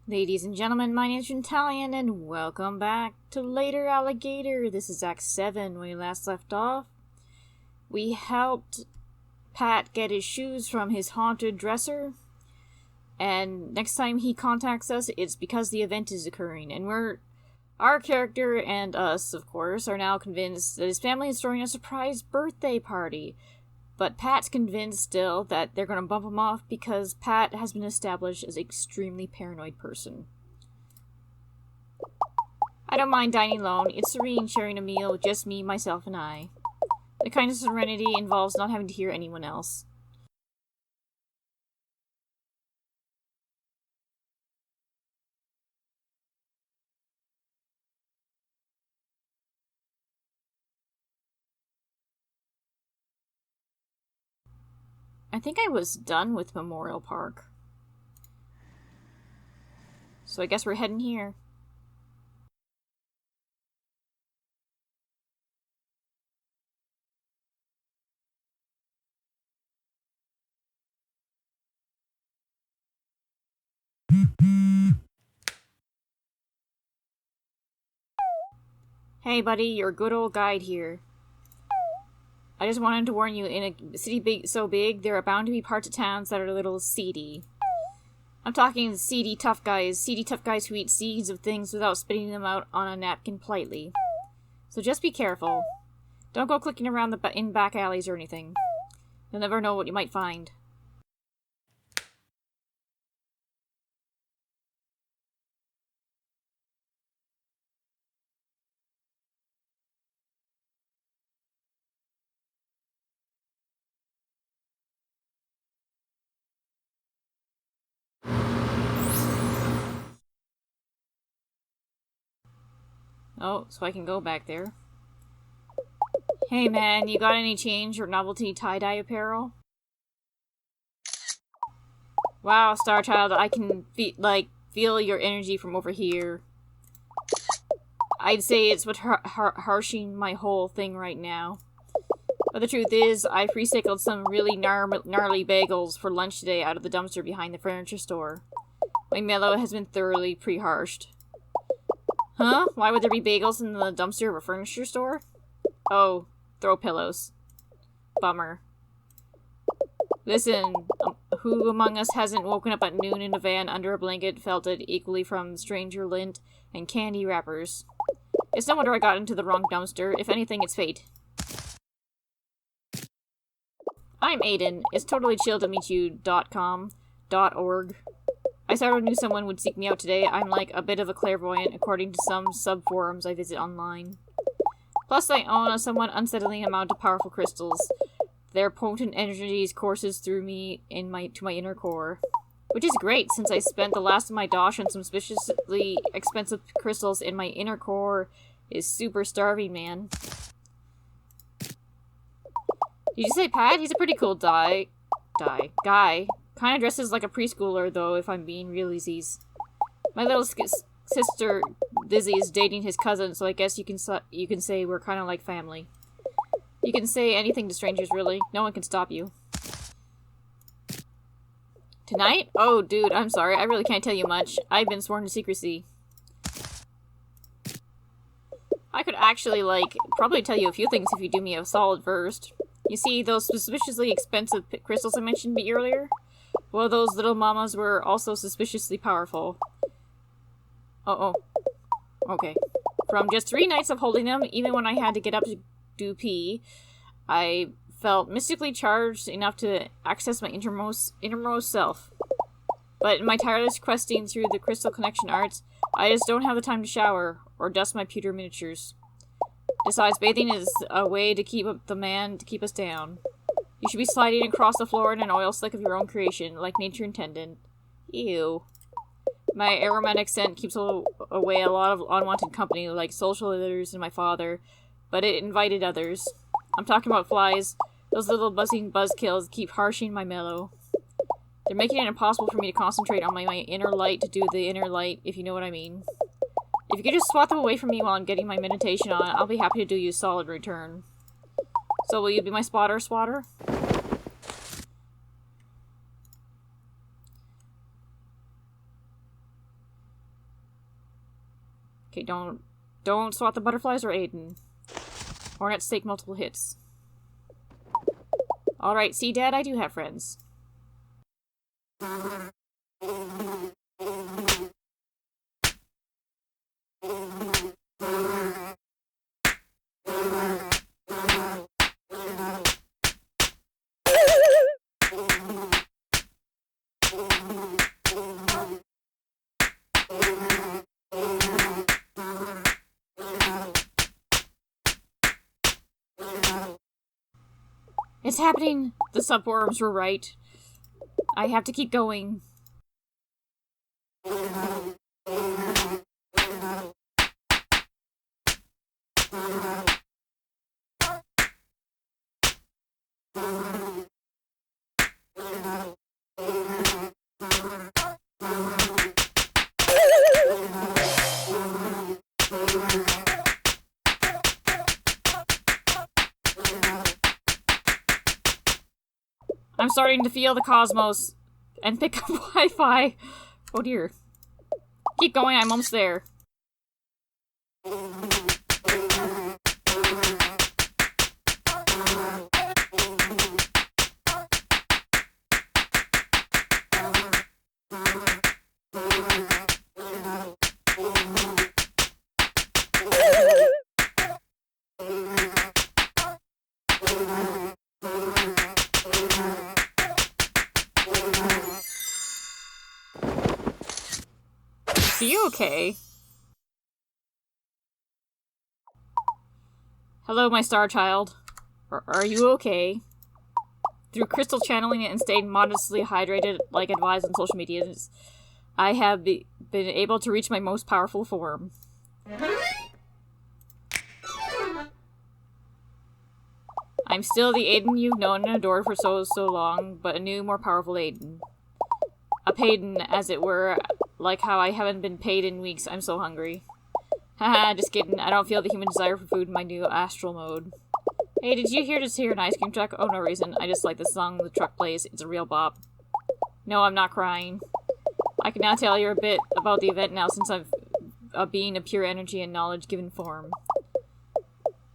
Ladies and gentlemen, my name is Italian, and welcome back to Later Alligator. This is Act 7. When we last left off, we helped Pat get his shoes from his haunted dresser, and next time he contacts us, it's because the event is occurring, and our character and us, of course, are now convinced that his family is throwing a surprise birthday party. But Pat's convinced still that they're going to bump him off because Pat has been established as an extremely paranoid person. I don't mind dining alone. It's serene sharing a meal with just me, myself, and I. The kind of serenity involves not having to hear anyone else. I think I was done with Memorial Park. So I guess we're heading here. Hey buddy, your good old guide here. I just wanted to warn you, in a city so big, there are bound to be parts of towns that are a little seedy. I'm talking seedy tough guys who eat seeds of things without spitting them out on a napkin politely. So just be careful. Don't go clicking around in back alleys or anything. You'll never know what you might find. Oh, so I can go back there. Hey man, you got any change or novelty tie-dye apparel? Wow, Star Child, I can feel your energy from over here. I'd say it's what's harshing my whole thing right now. But the truth is, I've recycled some really gnarly bagels for lunch today out of the dumpster behind the furniture store. My mellow has been thoroughly pre-harshed. Huh? Why would there be bagels in the dumpster of a furniture store? Oh, throw pillows. Bummer. Listen, who among us hasn't woken up at noon in a van under a blanket felted equally from stranger lint and candy wrappers? It's no wonder I got into the wrong dumpster. If anything, it's fate. I'm Aiden. It's totally chill to meet you.com.org. I sort of knew someone would seek me out today. I'm like a bit of a clairvoyant, according to some sub-forums I visit online. Plus, I own a somewhat unsettling amount of powerful crystals. Their potent energies courses through me to my inner core. Which is great, since I spent the last of my dosh on some suspiciously expensive crystals and my inner core is super starving, man. Did you say Pat? He's a pretty cool guy. Kinda dresses like a preschooler, though, if I'm being realsies. My little sister, Lizzie, is dating his cousin, so I guess you can say we're kinda like family. You can say anything to strangers, really. No one can stop you. Tonight? Oh, dude, I'm sorry. I really can't tell you much. I've been sworn to secrecy. I could actually, probably tell you a few things if you do me a solid first. You see, those suspiciously expensive crystals I mentioned earlier? Well, those little mamas were also suspiciously powerful. Oh. Okay. From just 3 nights of holding them, even when I had to get up to do pee, I felt mystically charged enough to access my innermost self. But in my tireless questing through the crystal connection arts, I just don't have the time to shower or dust my pewter miniatures. Besides, bathing is a way to keep up the man to keep us down. You should be sliding across the floor in an oil slick of your own creation, like nature intended. Ew. My aromatic scent keeps away a lot of unwanted company, like social litters and my father, but it invited others. I'm talking about flies. Those little buzzing buzzkills keep harshing my mellow. They're making it impossible for me to concentrate on my inner light to do the inner light, if you know what I mean. If you could just swat them away from me while I'm getting my meditation on, I'll be happy to do you a solid return. So will you be my swatter? Okay, don't swat the butterflies or Aiden. Hornets take multiple hits. Alright, see, Dad, I do have friends. It's happening! The subworms were right. I have to keep going. I'm starting to feel the cosmos and pick up Wi-Fi. Oh dear. Keep going, I'm almost there. Are you okay? Hello, my star child. Are you okay? Through crystal channeling and staying modestly hydrated, like advised on social media, I have been able to reach my most powerful form. I'm still the Aiden you've known and adored for so long, but a new, more powerful Aiden. A Payden, as it were, like how I haven't been paid in weeks. I'm so hungry. Haha, just kidding. I don't feel the human desire for food in my new astral mode. Hey, did you just hear an ice cream truck? Oh, no reason. I just like the song the truck plays. It's a real bop. No, I'm not crying. I can now tell you a bit about the event now since I've a being of pure energy and knowledge given form.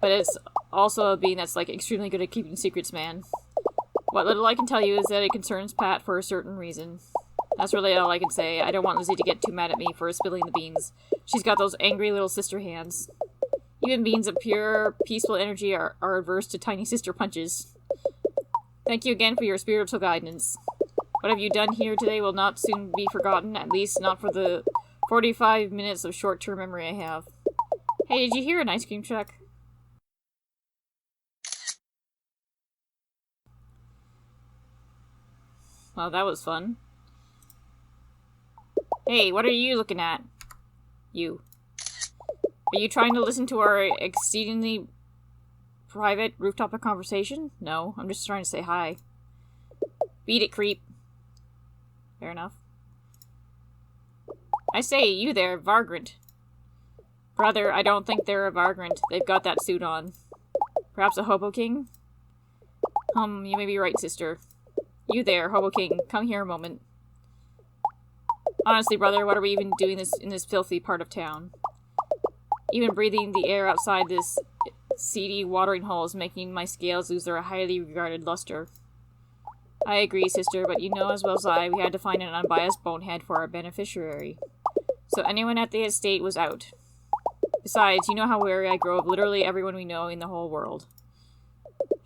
But it's also a being that's, like, extremely good at keeping secrets, man. What little I can tell you is that it concerns Pat for a certain reason. That's really all I can say. I don't want Lizzie to get too mad at me for spilling the beans. She's got those angry little sister hands. Even beings of pure, peaceful energy are averse to tiny sister punches. Thank you again for your spiritual guidance. What have you done here today will not soon be forgotten, at least not for the 45 minutes of short-term memory I have. Hey, did you hear an ice cream truck? Well, that was fun. Hey, what are you looking at? You. Are you trying to listen to our exceedingly private rooftop conversation? No, I'm just trying to say hi. Beat it, creep. Fair enough. I say, you there, vagrant. Brother, I don't think they're a vagrant. They've got that suit on. Perhaps a hobo king? You may be right, sister. You there, hobo king. Come here a moment. Honestly, brother, what are we even doing in this filthy part of town? Even breathing the air outside this seedy watering hole is making my scales lose their highly regarded luster. I agree, sister, but you know as well as I, we had to find an unbiased bonehead for our beneficiary. So anyone at the estate was out. Besides, you know how wary I grow of literally everyone we know in the whole world.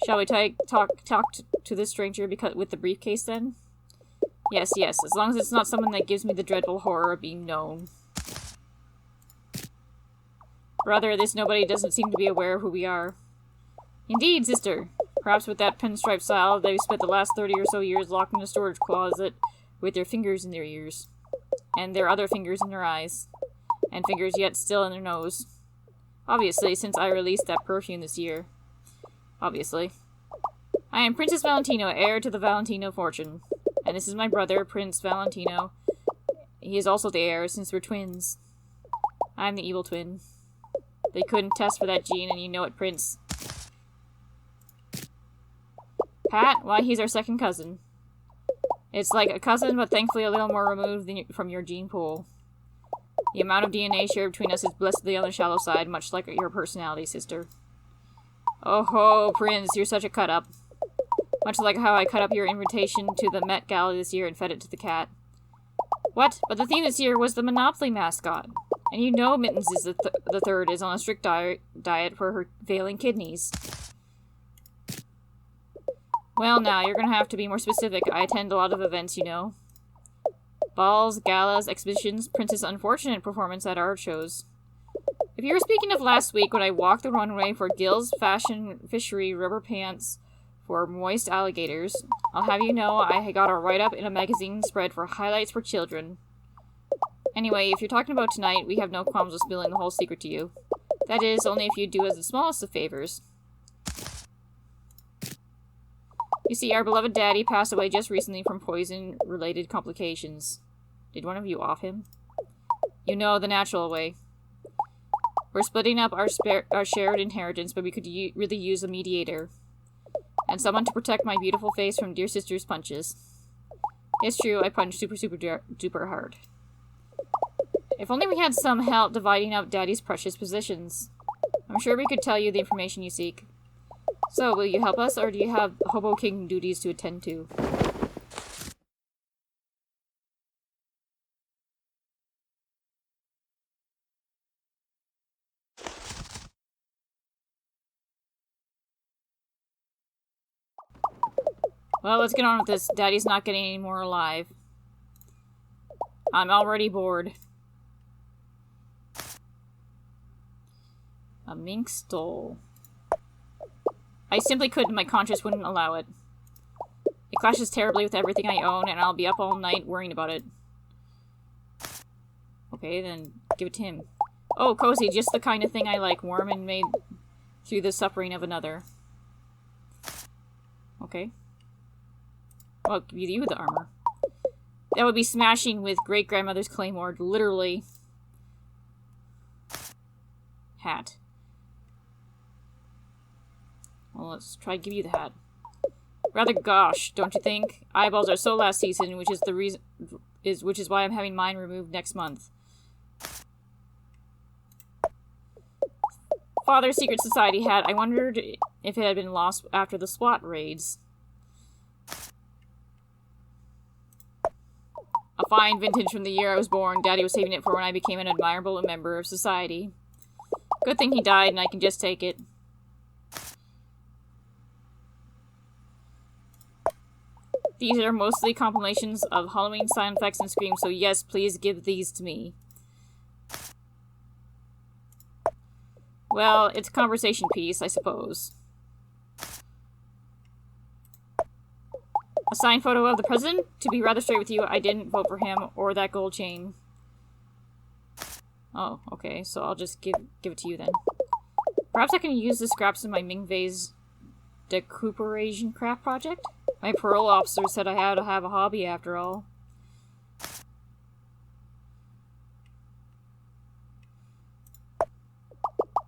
Shall we talk to this stranger with the briefcase, then? Yes, as long as it's not someone that gives me the dreadful horror of being known. Brother, this nobody doesn't seem to be aware of who we are. Indeed, sister. Perhaps with that pinstripe style, they've spent the last 30 or so years locked in a storage closet with their fingers in their ears. And their other fingers in their eyes. And fingers yet still in their nose. Obviously, since I released that perfume this year. Obviously. I am Princess Valentino, heir to the Valentino fortune. And this is my brother, Prince Valentino. He is also the heir, since we're twins. I'm the evil twin. They couldn't test for that gene, and you know it, Prince. Pat? Why, he's our second cousin. It's like a cousin, but thankfully a little more removed from your gene pool. The amount of DNA shared between us is blessedly on the shallow side, much like your personality, sister. Oh ho, Prince, you're such a cut-up. Much like how I cut up your invitation to the Met Gala this year and fed it to the cat. What? But the theme this year was the Monopoly mascot. And you know Mittens is the third is on a strict diet for her failing kidneys. Well, now, you're gonna have to be more specific. I attend a lot of events, you know. Balls, galas, exhibitions, Prince's unfortunate performance at art shows. If you were speaking of last week when I walked the runway for Gil's Fashion Fishery rubber pants for moist alligators, I'll have you know I got a write-up in a magazine spread for highlights for children. Anyway, if you're talking about tonight, we have no qualms with spilling the whole secret to you. That is, only if you do us the smallest of favors. You see, our beloved daddy passed away just recently from poison-related complications. Did one of you off him? You know, the natural way. We're splitting up our shared inheritance, but we could really use a mediator. And someone to protect my beautiful face from dear sister's punches. It's true, I punched super duper hard. If only we had some help dividing up Daddy's precious possessions. I'm sure we could tell you the information you seek. So, will you help us, or do you have Hobo King duties to attend to? Well, let's get on with this. Daddy's not getting any more alive. I'm already bored. A mink stole. I simply couldn't. My conscience wouldn't allow it. It clashes terribly with everything I own, and I'll be up all night worrying about it. Okay, then give it to him. Oh, cozy, just the kind of thing I like. Warm and made through the suffering of another. Okay. Well, I'll give you the armor. That would be smashing with great-grandmother's claymore, literally. Hat. Well, let's try to give you the hat. Rather gosh, don't you think? Eyeballs are so last season, which is the reason which is why I'm having mine removed next month. Father's Secret Society hat. I wondered if it had been lost after the SWAT raids. A fine vintage from the year I was born. Daddy was saving it for when I became an admirable member of society. Good thing he died and I can just take it. These are mostly compilations of Halloween sound effects and screams, so yes, please give these to me. Well, it's a conversation piece, I suppose. A signed photo of the president? To be rather straight with you, I didn't vote for him or that gold chain. Oh, okay, so I'll just give it to you then. Perhaps I can use the scraps in my Mingvei's decuperation craft project? My parole officer said I had to have a hobby after all.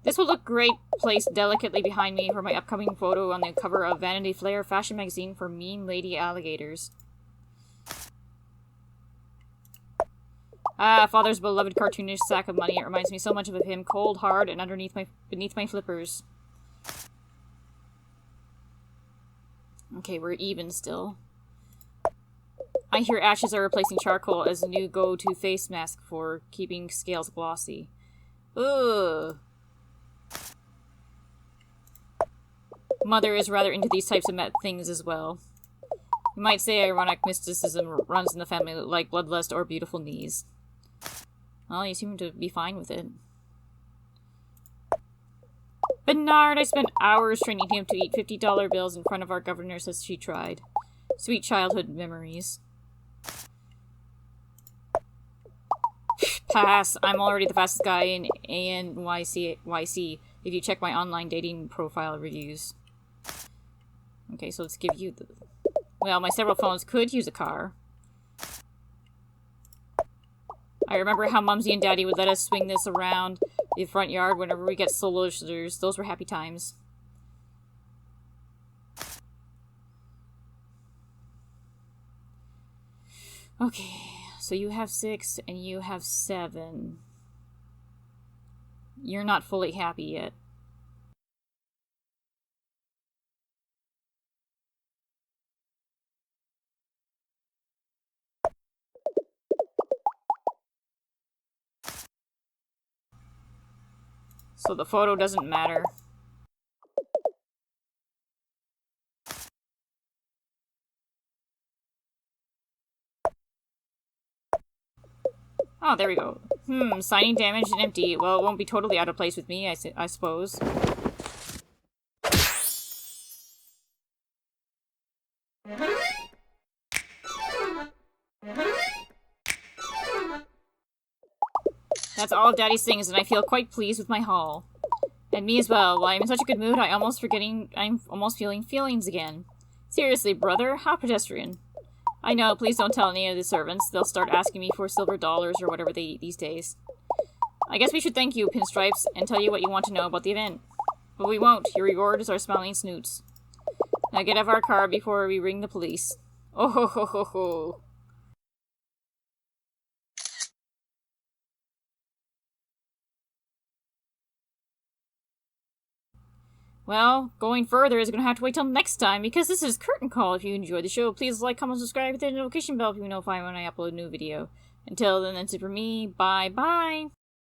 This will look great placed delicately behind me for my upcoming photo on the cover of Vanity Fair fashion magazine for mean lady alligators. Ah, Father's beloved cartoonish sack of money. It reminds me so much of him, cold, hard, and beneath my flippers. Okay, we're even still. I hear ashes are replacing charcoal as a new go-to face mask for keeping scales glossy. Ugh. Mother is rather into these types of things as well. You might say ironic mysticism runs in the family like bloodlust or beautiful knees. Well, you seem to be fine with it. Bernard, I spent hours training him to eat $50 bills in front of our governors as she tried. Sweet childhood memories. Pass. I'm already the fastest guy in ANYC if you check my online dating profile reviews. Okay, so let's give you the... Well, my several phones could use a car. I remember how Mumsy and Daddy would let us swing this around the front yard whenever we get solicitors. Those were happy times. Okay, so you have 6 and you have 7. You're not fully happy yet. So the photo doesn't matter. Oh, there we go. Signing damaged and empty. Well, it won't be totally out of place with me, I suppose. That's all of Daddy's things, and I feel quite pleased with my haul. And me as well. While I'm in such a good mood, I'm almost feeling feelings again. Seriously, brother, how pedestrian. I know, please don't tell any of the servants. They'll start asking me for silver dollars or whatever they eat these days. I guess we should thank you, Pinstripes, and tell you what you want to know about the event. But we won't. Your reward is our smiling snoots. Now get out of our car before we ring the police. Oh ho ho ho ho. Well, going further is going to have to wait till next time, because this is Curtain Call. If you enjoyed the show, please like, comment, subscribe, hit the notification bell if you know if I upload a new video. Until then, that's it for me. Bye-bye.